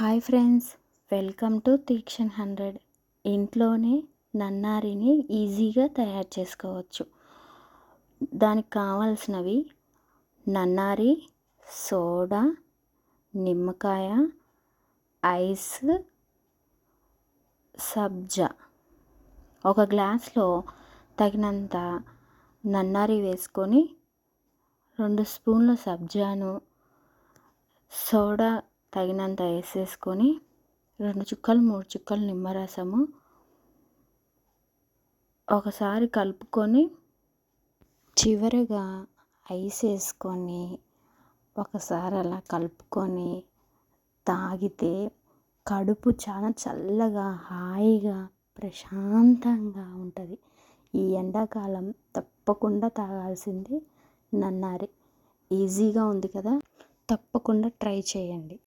Hi friends, welcome to Tikshan 100. ఇంట్లోనే నన్నారిని ఈజీగా తయారు చేసుకోవచ్చు. దానికి కావాల్సినవి నన్నారి, సోడా, నిమ్మకాయ, ఐస్, సబ్జా. ఒక గ్లాస్లో తగినంత నన్నారి వేసుకొని 2 స్పూన్ల సబ్జాను, సోడా తగినంత వేసేసుకొని 2 చుక్కలు 3 చుక్కలు నిమ్మరసము ఒకసారి కలుపుకొని చివరగా ఐస్ వేసుకొని ఒకసారి అలా కలుపుకొని తాగితే కడుపు చాలా చల్లగా, హాయిగా, ప్రశాంతంగా ఉంటుంది. ఈ ఎండాకాలం తప్పకుండా తాగాల్సింది నన్నారి. ఈజీగా ఉంది కదా, తప్పకుండా ట్రై చేయండి.